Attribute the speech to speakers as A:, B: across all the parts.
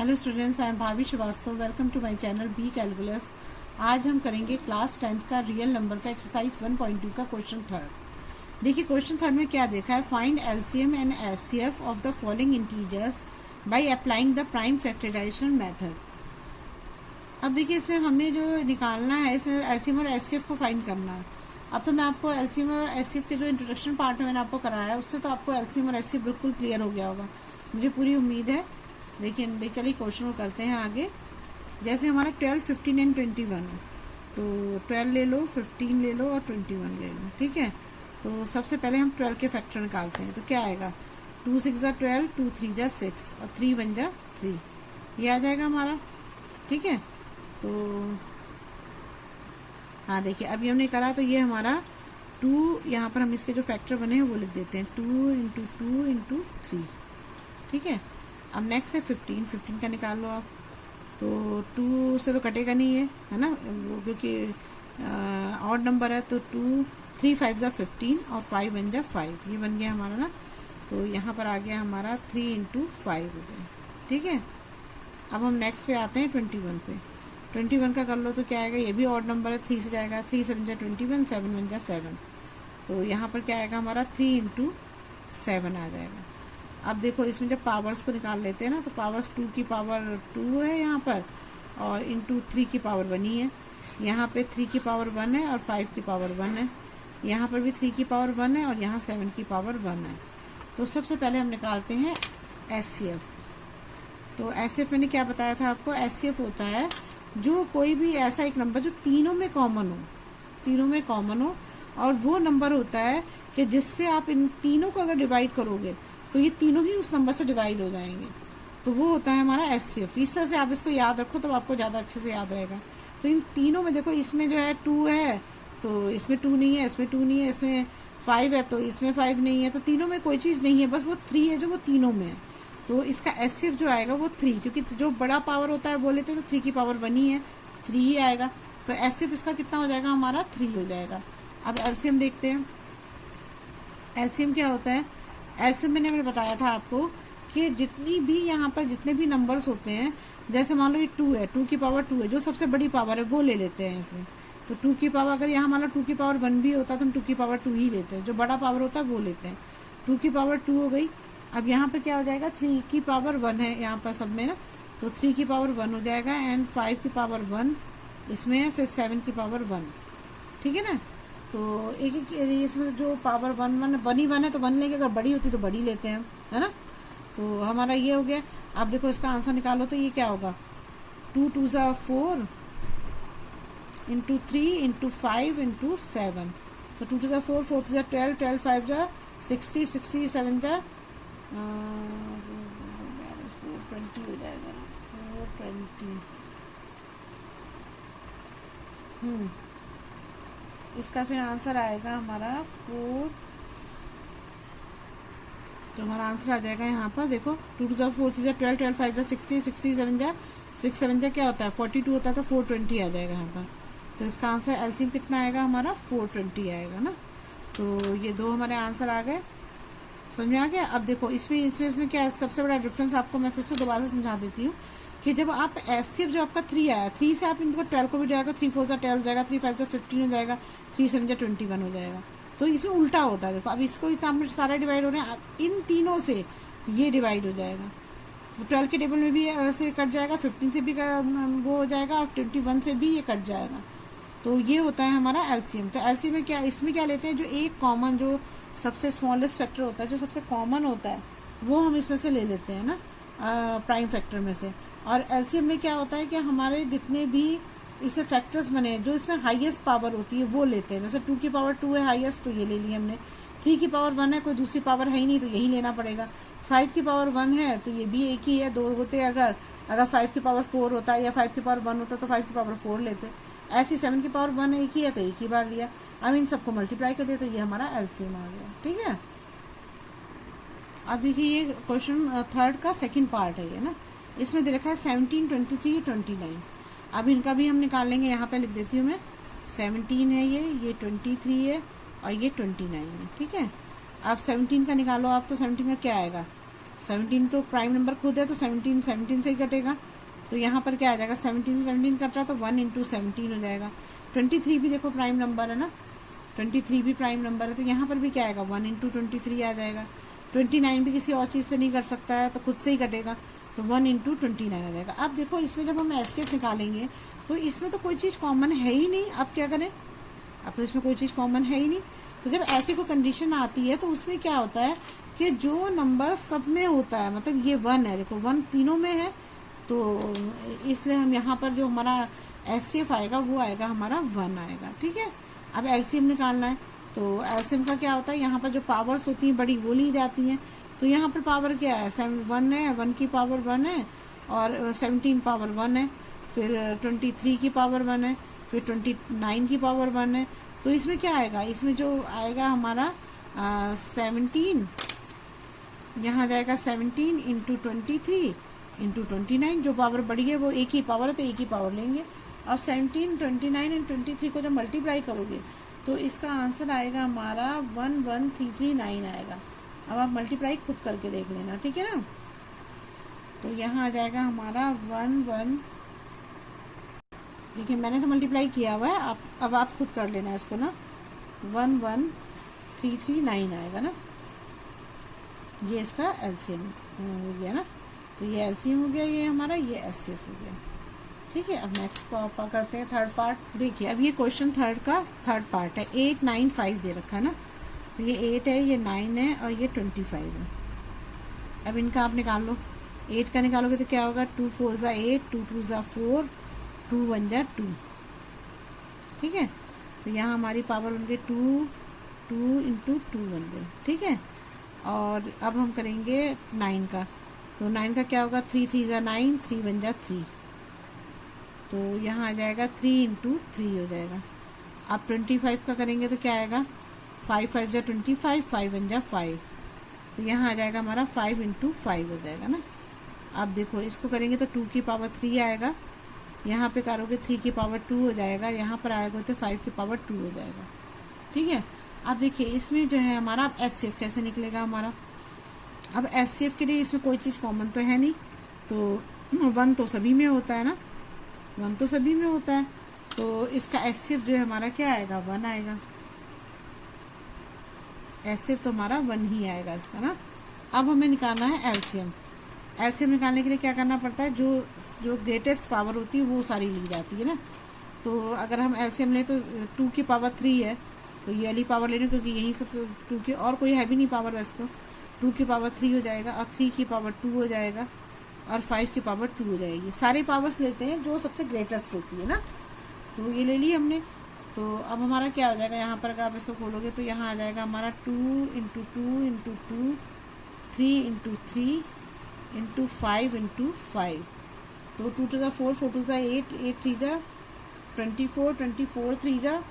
A: Hello students, I am Bhavi Shrivastava. Welcome to my channel B calculus. आज हम करेंगे class 10th का रियल नंबर का एक्सरसाइज 1.2 का क्वेश्चन थर्ड। देखिए क्वेश्चन थर्ड में क्या देखा है, find LCM and HCF of the following integers by applying the prime factorisation method. अब देखिए इसमें हमें जो निकालना है एलसीएम और एचसीएफ को फाइंड करना है। अब तो मैं आपको एलसीएम और एचसीएफ के जो इंट्रोडक्शन पार्ट में मैंने आपको कराया है उससे तो आपको एलसीएम और एचसीएफ बिल्कुल क्लियर हो गया होगा, मुझे पूरी उम्मीद है। लेकिन चलिए क्वेश्चन को करते हैं आगे। जैसे हमारा 12, 15 एंड 21 है, तो 12 ले लो, 15 ले लो और 21 ले लो, ठीक है। तो सबसे पहले हम 12 के फैक्टर निकालते हैं। तो क्या आएगा, 2 6 जा 12, 2 3 जा 6 और 3 1 जा 3, ये आ जाएगा हमारा, ठीक है। तो हाँ देखिए अभी हमने करा, तो ये हमारा 2, यहाँ पर हम इसके जो फैक्टर बने हैं वो लिख देते हैं, 2 × 2 × 3, ठीक है। अब नेक्स्ट है 15, 15 का निकाल लो आप। तो 2 से तो कटेगा नहीं है ना, वो क्योंकि ऑड नंबर है। तो 2 3 5 जा 15 और 5 1 जा 5, ये बन गया हमारा ना। तो यहाँ पर आ गया हमारा 3 × 5 हो गया, ठीक है। अब हम नेक्स्ट पे आते हैं 21 पे। 21 का कर लो तो क्या आएगा, ये भी ऑड नंबर है, 3 से जाएगा, 3 7 जा 21, 7 1 जा 7। तो यहाँ पर क्या आएगा हमारा 3 × 7 आ जाएगा। अब देखो इसमें जब पावर्स को निकाल लेते हैं ना, तो पावर्स 2 की पावर 2 है यहाँ पर, और इंटू 3 की पावर 1 ही है। यहाँ पे 3 की पावर 1 है और 5 की पावर 1 है। यहाँ पर भी 3 की पावर 1 है और यहाँ 7 की पावर 1 है। तो सबसे पहले हम निकालते हैं एचसीएफ। तो एचसीएफ मैंने क्या बताया था आपको, एचसीएफ होता है जो कोई भी ऐसा एक नंबर जो तीनों में कॉमन हो, तीनों में कॉमन हो, और वो नंबर होता है कि जिससे आप इन तीनों को अगर डिवाइड करोगे तो ये तीनों ही उस नंबर से डिवाइड हो जाएंगे। तो वो होता है हमारा एचसीएफ। इस तरह से आप इसको याद रखो तो आपको ज़्यादा अच्छे से याद रहेगा। तो इन तीनों में देखो, इसमें जो है 2 है तो इसमें 2 नहीं है, इसमें 2 नहीं है, इसमें 5 है तो इसमें 5 नहीं है। तो तीनों में कोई चीज़ नहीं है, बस वो 3 है जो वो तीनों में है। तो इसका एचसीएफ जो आएगा वो 3, क्योंकि जो बड़ा पावर होता है वो लेते हैं तो 3 की पावर 1 ही है, 3 ही आएगा। तो एचसीएफ इसका कितना हो जाएगा हमारा, 3 हो जाएगा। अब एलसीएम देखते हैं। एलसीएम क्या होता है, एलसीएम मैंने बताया था आपको कि जितनी भी यहाँ पर जितने भी नंबर्स होते हैं, जैसे मान लो ये 2 है, 2 की पावर 2 है, जो सबसे बड़ी पावर है वो ले लेते हैं इसमें। तो 2 की पावर, अगर यहाँ मान लो 2 की पावर 1 भी होता तो हम 2 की पावर 2 ही लेते हैं, जो बड़ा पावर होता है वो लेते हैं। 2 की पावर 2 हो गई। अब यहाँ पर क्या हो जाएगा, 3 की पावर 1 है यहाँ पर सब में ना, तो 3 की पावर 1 हो जाएगा, एंड 5 की पावर 1 इसमें है, फिर 7 की पावर 1, ठीक है ना। तो एक एक इसमें जो पावर 1 ही 1 है तो 1 लेंगे, अगर बड़ी होती तो बड़ी लेते हैं हम, है ना। तो हमारा ये हो गया। अब देखो इसका आंसर निकालो तो ये क्या होगा, 2 2 जा 4 × 3 × 5 × 7। तो 2 2 जा 4, 4 3 जा 12, 12 5 जा 60, 60 7 जा 420 हो जाएगा, 420। इसका फिर आंसर आएगा हमारा 4, तो हमारा आंसर आ जाएगा यहाँ पर देखो, 2 2 जा 4 3 जा 12, 12 5 जा 60, 60 7 जा 6 7 जा क्या होता है 42 होता है, तो 420 आ जाएगा यहाँ पर। तो इसका आंसर एलसीएम कितना आएगा हमारा, 420 आएगा ना। तो ये दो हमारे आंसर आ गए, समझ में आ गया। अब देखो इसमें क्या है, सबसे बड़ा डिफरेंस आपको मैं फिर से दोबारा समझा देती हूँ कि जब आप एचसीएफ जो आपका 3 आया, 3 से आप इनको 12 को भी जाएगा, 3 4 जा 12 हो जाएगा, 3 5 जा 15 हो जाएगा, 3 7 जा 21 हो जाएगा। तो इसमें उल्टा होता है। देखो अब इसको इतना सारा डिवाइड हो रहे हैं, इन तीनों से ये डिवाइड हो जाएगा। 12 के टेबल में भी ऐसे कट जाएगा, 15 से भी वो हो जाएगा, और 21 से भी ये कट जाएगा। तो ये होता है हमारा एलसीएम। तो एलसीएम में क्या, इसमें क्या लेते हैं, जो एक कॉमन, जो सबसे स्मॉलेस्ट फैक्टर होता है, जो सबसे कॉमन होता है वो हम इसमें से ले लेते हैं ना, प्राइम फैक्टर में से। और एलसीएम में क्या होता है कि हमारे जितने भी इससे फैक्टर्स बने जो इसमें हाईएस्ट पावर होती है वो लेते हैं। जैसे 2 की पावर 2 है हाईएस्ट, तो ये ले लिया हमने। 3 की पावर 1 है, कोई दूसरी पावर है ही नहीं तो यही लेना पड़ेगा। 5 की पावर 1 है तो ये भी एक ही है, 2 होते हैं अगर 5 की पावर 4 होता है या 5 की पावर 1 होता है तो 5 की पावर 4 लेते। ऐसे 7 की पावर 1 एक ही है तो एक ही बार लिया। अब इन सबको मल्टीप्लाई कर दिया तो ये हमारा एलसीएम आ गया, ठीक है। अब देखिए ये क्वेश्चन थर्ड का सेकेंड पार्ट है ये ना, इसमें दे रखा है 17 23 29। अब इनका भी हम निकाल लेंगे, यहाँ पे लिख देती हूँ मैं, 17 है ये 23 है और ये 29 है, ठीक है। अब 17 का निकालो आप, तो 17 का क्या आएगा, 17 तो प्राइम नंबर खुद है, तो 17 17 से ही कटेगा। तो यहाँ पर क्या आ जाएगा, 17 से 17 कट रहा है तो 1 इंटू 17 हो जाएगा। 23 भी देखो प्राइम नंबर है ना, 23 भी प्राइम नंबर है, तो यहाँ पर भी क्या आएगा, 1 इंटू 23 आ जाएगा। 29 भी किसी और चीज़ से नहीं कर सकता है, तो खुद से ही कटेगा, तो 1 इंटू 29 आ जाएगा। अब देखो इसमें जब हम एचसीएफ निकालेंगे तो इसमें तो कोई चीज़ कॉमन है ही नहीं। अब क्या करें, अब तो इसमें कोई चीज़ कॉमन है ही नहीं। तो जब ऐसी कोई कंडीशन आती है तो उसमें क्या होता है कि जो नंबर सब में होता है, मतलब ये 1 है, देखो 1 तीनों में है, तो इसलिए हम यहाँ पर जो हमारा एचसीएफ आएगा वो आएगा हमारा 1 आएगा। ठीक है, अब एलसीएम निकालना है, तो एलसीएम का क्या होता है, यहाँ पर जो पावर्स होती हैं बड़ी वो ली जाती हैं। तो यहाँ पर पावर क्या है, 1 है, 1 की पावर 1 है, और 17 पावर 1 है, फिर 23 की पावर 1 है, फिर 29 की पावर 1 है। तो इसमें क्या आएगा, इसमें जो आएगा हमारा 17, यहाँ जाएगा 17 इंटू 23 इंटू 29, जो पावर बड़ी है वो एक ही पावर है तो एक ही पावर लेंगे। और 17, 29 एंड 23 को जब मल्टीप्लाई करोगे तो इसका आंसर आएगा हमारा 11339 आएगा। अब आप मल्टीप्लाई खुद करके देख लेना, ठीक है ना। तो यहाँ आ जाएगा हमारा 11, देखिए मैंने तो मल्टीप्लाई किया हुआ है, अब आप खुद कर लेना इसको ना, 11339 आएगा ना। ये इसका एलसीएम हो गया ना, तो ये एलसीएम हो गया, ये हमारा ये एचसीएफ हो गया। ठीक है, अब नेक्स्ट को आप करते हैं थर्ड पार्ट। देखिए अब ये क्वेश्चन थर्ड पार्ट है, 8 9 5 दे रखा है ना, तो ये 8 है, ये 9 है और ये 25 है। अब इनका आप निकाल लो, 8 का निकालोगे तो क्या होगा, 2 4 ज़ा 8, 2 2 ज़ा 4, 2 1 ज़ा 2। ठीक है, तो यहाँ हमारी पावर बन गई 2 इंटू 2 बन गई। ठीक है, और अब हम करेंगे 9 का, तो 9 का क्या होगा, 3 3 ज़ा 9, 3 1 ज़ा 3, तो यहाँ आ जाएगा 3 इंटू 3 हो जाएगा। अब 25 का करेंगे तो क्या आएगा, 5 5 ज़ा 25, 5 1 ज़ा 5, तो यहाँ आ जाएगा हमारा 5 इंटू 5 हो जाएगा ना। अब देखो इसको करेंगे तो 2 की पावर 3 आएगा, यहाँ पे करोगे 3 की पावर 2 हो जाएगा, यहाँ पर आएगा तो 5 की पावर 2 हो जाएगा। ठीक है, अब देखिए इसमें जो है हमारा अब एचसीएफ कैसे निकलेगा हमारा। अब एचसीएफ के लिए इसमें कोई चीज़ कॉमन तो है नहीं, तो 1 तो सभी में होता है ना, 1 तो सभी में होता है, तो इसका एचसीएफ जो है हमारा क्या आएगा, 1 आएगा। एचसीएफ तो हमारा 1 ही आएगा इसका ना। अब हमें निकालना है एलसीएम। एलसीएम निकालने के लिए क्या करना पड़ता है, जो ग्रेटेस्ट पावर होती है वो सारी ली जाती है ना। तो अगर हम एलसीएम लें तो 2 की पावर 3 है, तो ये वाली पावर लेनी, क्योंकि यही सबसे 2 की और कोई है भी नहीं पावर वैसे, तो 2 की पावर 3 हो जाएगा, और 3 की पावर 2 हो जाएगा, और 5 की पावर 2 हो जाएगी। सारे पावर्स लेते हैं जो सबसे ग्रेटेस्ट होती है ना, तो ये ले ली हमने। तो अब हमारा क्या हो जाएगा, यहाँ पर अगर आप इसको खोलोगे तो यहाँ आ जाएगा हमारा 2 into 2 into 2, 3 into 3 into 5 into 5, तो 2 2 ज़ा 4, 4 2 ज़ा 8, 8 3 ज़ा 24, 24 3 ज़ा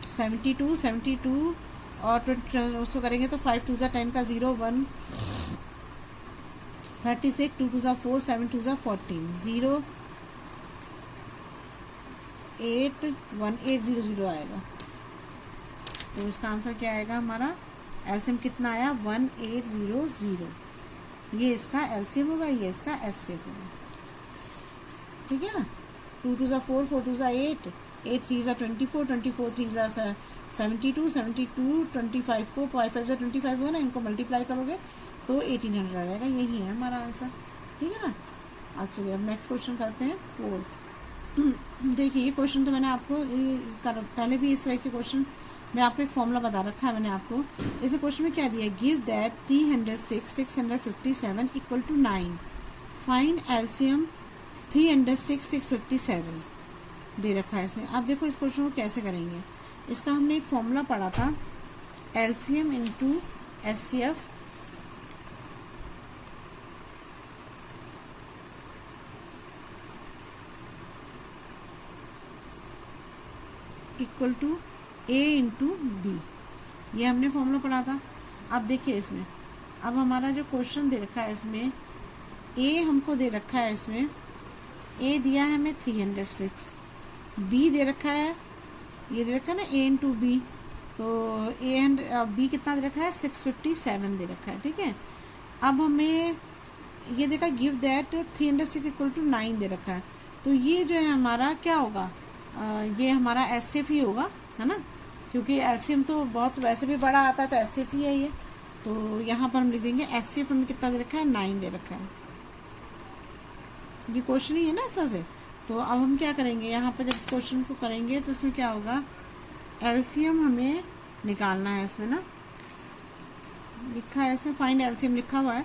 A: 72, 72 और उसको करेंगे तो 5 2 ज़ा 10 का 0 1, 36, 2 2 ज़ा 4, 7 2 ज़ा 14, 0 8 1 8 0 0 आएगा। तो इसका आंसर क्या आएगा हमारा, एलसीएम कितना आया, 1800। ये इसका एलसीएम होगा, ये इसका एचसीएफ होगा। ठीक है ना, 2 2 ज़ा 4, 4 2 ज़ा 8, 8 3 ज़ा 24, 24 3 ज़ा 72, 72 25 को 5 5 ज़ा 25 होगा ना, इनको मल्टीप्लाई करोगे तो 1800 आ जाएगा। यही है हमारा आंसर। ठीक है ना। अच्छा चलिए अब नेक्स्ट क्वेश्चन करते हैं, 4th। देखिए ये क्वेश्चन तो मैंने आपको पहले भी इस तरह के क्वेश्चन मैं आपको एक फॉर्मूला बता रखा है मैंने आपको। इस क्वेश्चन में क्या दिया, give that 306 657 equal to 9, find LCM 306 657 दे रखा है इसमें। अब देखो इस क्वेश्चन को कैसे करेंगे, इसका हमने एक फॉर्मूला पढ़ा था, LCM into HCF equal to A into B, ये हमने फॉर्मूला पढ़ा था। अब देखिए इसमें अब हमारा जो क्वेश्चन दे रखा है इसमें ए हमको दे रखा है, इसमें ए दिया है हमें 306, बी दे रखा है, ये दे रखा है ना ए इंटू बी, तो ए एंड बी कितना दे रखा है, 657 दे रखा है, ठीक है। अब हमें ये देखा गिव दैट 306 इक्वल टू 9 दे रखा है, तो ये जो है हमारा क्या होगा, ये हमारा एसएफ ही होगा, है ना, क्योंकि एलसीएम तो बहुत वैसे भी बड़ा आता है, तो एसएफ ही है ये। तो यहाँ पर हम लिख देंगे एसएफ हमें कितना दे रखा है, 9 दे रखा है। ये क्वेश्चन ही है ना ऐसा से। तो अब हम क्या करेंगे, यहाँ पर जब क्वेश्चन को करेंगे तो इसमें क्या होगा, एलसीएम हमें निकालना है। इसमें ना लिखा है, इसमें फाइंड एलसीएम लिखा हुआ है,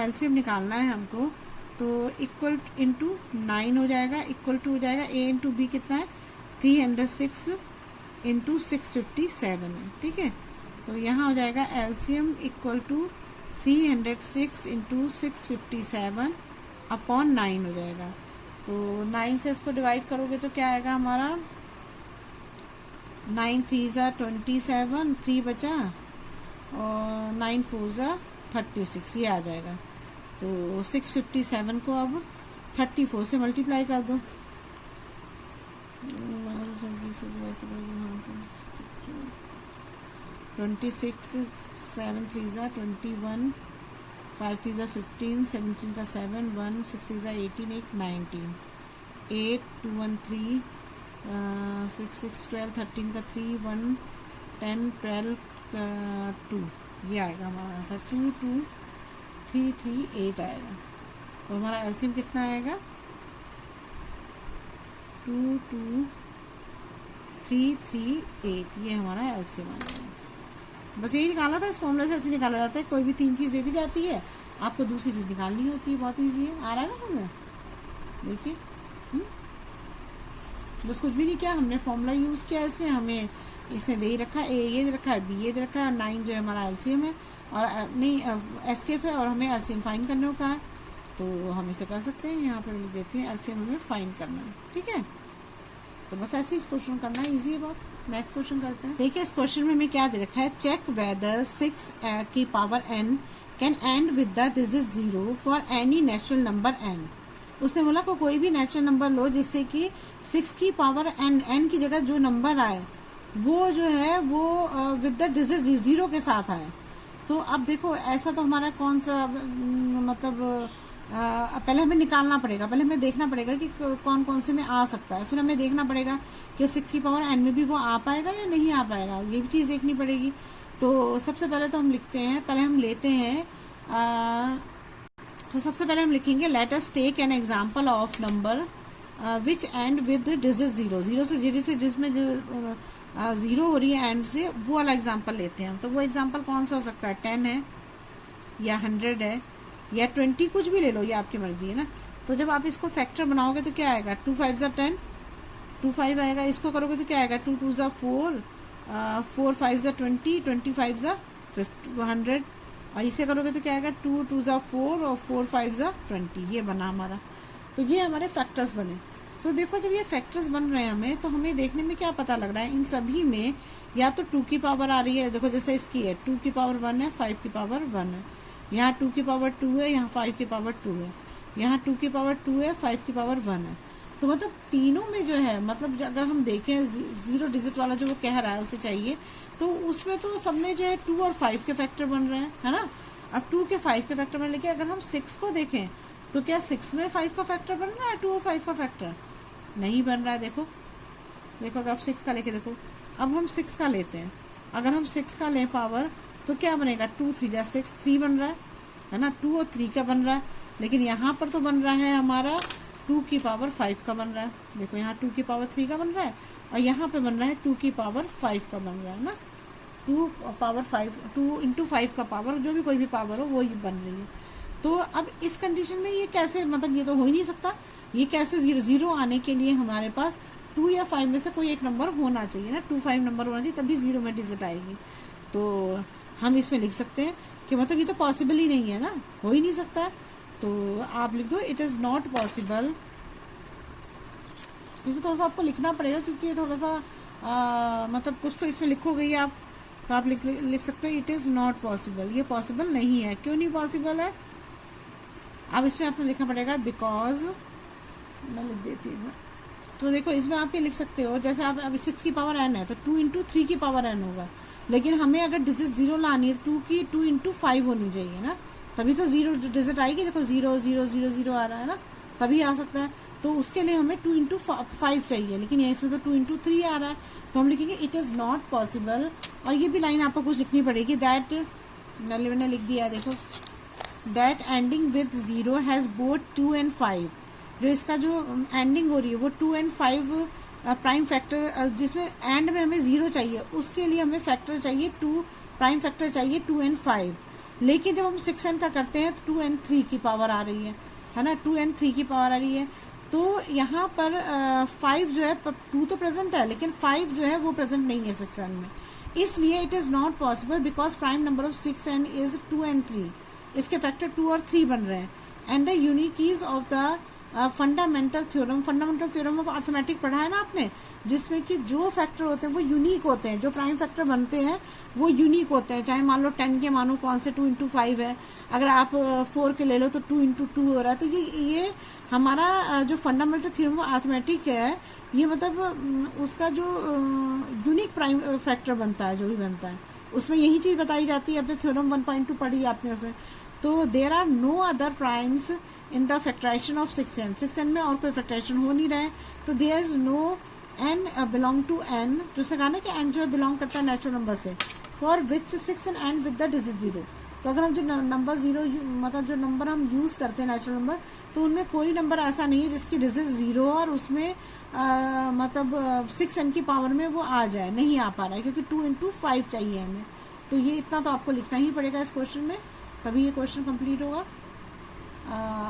A: एलसीएम निकालना है हमको। तो इक्वल इंटू 9 हो जाएगा, इक्वल टू हो जाएगा ए इंटू बी कितना है, 306 इंटू 657 है, ठीक है। तो यहाँ हो जाएगा LCM equal to 306 into 657 upon 9 हो जाएगा। तो 9 से इसको डिवाइड करोगे तो क्या आएगा हमारा, 9 3 ज़ा 27, 3 बचा, और 9 4 ज़ा 36, ये आ जाएगा। तो 657 को अब 34 से मल्टीप्लाई कर दो, 26, 7 3 ज़ा 21, 5 3 ज़ा 15, 17 का 7, 1 6 3 ज़ा 18, 8 19, 8 2 1 3, 6 6 12, 13 का 3, 1 10 12 2, ये आएगा हमारा आंसर, 2 2 3 3 8 आएगा। तो हमारा एलसीएम कितना आएगा, 2 2 3 3 8, ये हमारा एलसीएम आ जाएगा। बस यही निकाला था, इस फॉर्मूले से ऐसे निकाला जाता है, कोई भी 3 चीज़ दे दी जाती है, आपको दूसरी चीज़ निकालनी होती है, बहुत ईजी है। आ रहा है ना समझ, देखिए बस कुछ भी नहीं किया, हमने फॉर्मूला यूज़ किया, इसमें हमें इसने दे ही रखा है, ए ये दे रखा है, बी ये दे रखा है, 9 जो है हमारा एलसीएम है, और नहीं एचसीएफ है, और हमें एलसीएम फाइंड करने का है, तो हम इसे कर सकते हैं। यहाँ पर लिख देते हैं एलसीएम हमें फाइंड करना है, ठीक है। तो बस ऐसे इस क्वेश्चन करना है, इजी है बहुत। नेक्स्ट क्वेश्चन करते हैं। देखिए इस क्वेश्चन में हमें क्या दे रखा है, चेक वेदर 6 की power n can and with the digit 0 for any natural number n। उसने बोला को कोई भी नेचुरल नंबर लो जिससे कि 6 की पावर n की जगह जो नंबर आए वो जो है वो विद द डिजिट 0 के साथ आए। तो अब देखो ऐसा तो हमारा कौन सा मतलब पहले हमें निकालना पड़ेगा, पहले हमें देखना पड़ेगा कि कौन कौन से में आ सकता है, फिर हमें देखना पड़ेगा कि 6 की पावर n में भी वो आ पाएगा या नहीं आ पाएगा, ये भी चीज़ देखनी पड़ेगी। तो सबसे पहले तो हम लिखते हैं, पहले हम लेते हैं तो सबसे पहले हम लिखेंगे let us take an example of number which end with digit 0, 0 से जीरो से जिसमें 0 हो रही है एंड से, वो वाला एग्जाम्पल लेते हैं। तो वो एग्जाम्पल कौन सा हो सकता है, 10 है या 100 है या 20, कुछ भी ले लो, ये आपकी मर्जी है ना। तो जब आप इसको फैक्टर बनाओगे तो क्या आएगा, 2 5 ज़ा 10, 2 5 आएगा। इसको करोगे तो क्या आएगा, 2 2 ज़ा 4, 4 5 ज़ा 20, 25 ज़ा 100, और इसे करोगे तो क्या आएगा, 2 2 ज़ा 4 और 4 5 ज़ा 20, ये बना हमारा। तो ये हमारे फैक्टर्स बने। तो देखो जब ये फैक्टर्स बन रहे हैं हमें, तो हमें देखने में क्या पता लग रहा है, इन सभी में या तो 2 की पावर आ रही है, देखो जैसे इसकी है 2 की पावर 1 है, 5 की पावर 1 है, यहाँ 2 की पावर 2 है, यहाँ 5 की पावर 2 है, यहाँ 2 की पावर 2 है, 5 की पावर 1 है। तो मतलब तीनों में जो है, मतलब अगर हम देखें 0 डिजिट वाला जो वो कह रहा है उसे चाहिए, तो उसमें तो सब में जो है 2 और 5 के फैक्टर बन रहे हैं, है ना। अब 2 के 5 के फैक्टर बन, लेकिन अगर हम 6 को देखें तो क्या 6 में 5 का फैक्टर बन रहा है, 2 और 5 का फैक्टर नहीं बन रहा है। देखो देखो अगर आप 6 का लेके देखो, अब हम 6 का लेते हैं, अगर हम 6 का लें पावर तो क्या बनेगा, 2 3 जा 6, 3 बन रहा है ना, 2 और 3 का बन रहा है। लेकिन यहाँ पर तो बन रहा है हमारा 2 की पावर 5 का बन रहा है, देखो यहाँ 2 की पावर 3 का बन रहा है, और यहाँ पे बन रहा है 2 की पावर 5 का बन रहा है ना। 2 पावर 5, 2 इंटू 5 का पावर, जो भी कोई भी पावर हो वो ही बन रही है। तो अब इस कंडीशन में ये कैसे, मतलब ये तो हो ही नहीं सकता, ये कैसे 0 0 आने के लिए हमारे पास 2 या 5 में से कोई एक नंबर होना चाहिए ना, 2 5 नंबर होना चाहिए, तभी 0 में डिजिट आएगी। तो हम इसमें लिख सकते हैं कि मतलब ये तो पॉसिबल ही नहीं है ना, हो ही नहीं सकता। तो आप लिख दो इट इज़ नॉट पॉसिबल, क्योंकि थोड़ा सा आपको लिखना पड़ेगा, क्योंकि ये थोड़ा सा मतलब कुछ तो इसमें लिखोगे आप, तो आप लिख सकते हो इट इज़ नॉट पॉसिबल, ये पॉसिबल नहीं है। क्यों नहीं पॉसिबल है, अब इसमें आपको लिखना पड़ेगा बिकॉज, मैं लिख देती हूँ, तो देखो इसमें आप ये लिख सकते हो, जैसे आप अभी 6 की पावर n है तो 2 इंटू 3 की पावर n होगा, लेकिन हमें अगर डिजिट 0 लानी है 2 इंटू 5 होनी चाहिए ना, तभी तो 0 डिजिट आएगी। देखो 0 0 0 0 आ रहा है ना, तभी आ सकता है। तो उसके लिए हमें 2 इंटू 5 चाहिए, लेकिन ये इसमें तो 2 इंटू 3 आ रहा है, तो हम लिखेंगे इट इज़ नॉट पॉसिबल। और ये भी लाइन आपको कुछ लिखनी पड़ेगी, दैट मैंने लिख दिया, देखो that ending with 0 has both 2 and 5। जो इसका जो एंडिंग हो रही है वो 2 and 5 प्राइम फैक्टर, जिसमें एंड में हमें 0 चाहिए, उसके लिए हमें फैक्टर चाहिए 2, प्राइम फैक्टर चाहिए 2 and 5। लेकिन जब हम 6n का करते हैं तो 2 and 3 की पावर आ रही है ना, 2 and 3 की पावर आ रही है। तो यहाँ पर 5 जो है, 2 तो प्रेजेंट है लेकिन 5 जो है वो प्रेजेंट नहीं है 6n में, इसलिए it is not possible because prime number of 6n is 2 and 3। इसके फैक्टर 2 और 3 बन रहे हैं। And the unique keys of the fundamental theorem, fundamental theorem of arithmetic पढ़ा है ना आपने, जिसमें कि जो फैक्टर होते हैं वो यूनिक होते हैं, जो प्राइम फैक्टर बनते हैं वो यूनिक होते हैं। चाहे मान लो 10 के मानो कौन से 2 इंटू 5 है, अगर आप 4 के ले लो तो 2 इंटू 2 हो रहा है। तो ये हमारा जो फंडामेंटल थ्योरम ऑफ अर्थमेटिक है, ये मतलब उसका जो यूनिक प्राइम फैक्टर बनता है, जो भी बनता है उसमें यही चीज बताई जाती है। अपने थ्योरम 1.2 पढ़ी आपने उसमें। तो there are no other primes in the factorisation of 6n। 6n में और कोई फैक्टराइजेशन हो नहीं रहा है, तो there is no n belong to n, तो उसने कहा ना कि n जो है बिलोंग करता है नेचुरल नंबर से, for which 6 and n with the digit 0। तो अगर हम जो नंबर 0 मतलब जो नंबर हम यूज करते हैं नेचुरल नंबर, तो उनमें कोई नंबर ऐसा नहीं है जिसकी डिजिट 0 और उसमें मतलब 6n की पावर में वो आ जाए, नहीं आ पा रहा है, क्योंकि 2 इंटू 5 चाहिए हमें। तो ये इतना तो आपको लिखना ही पड़ेगा इस क्वेश्चन में, तभी ये क्वेश्चन कंप्लीट होगा।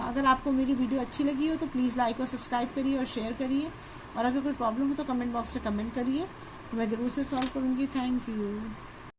A: अगर आपको मेरी वीडियो अच्छी लगी हो तो प्लीज़ लाइक और सब्सक्राइब करिए और शेयर करिए, और अगर कोई प्रॉब्लम हो तो कमेंट बॉक्स में कमेंट करिए, तो मैं ज़रूर से सॉल्व करूँगी। Thank you.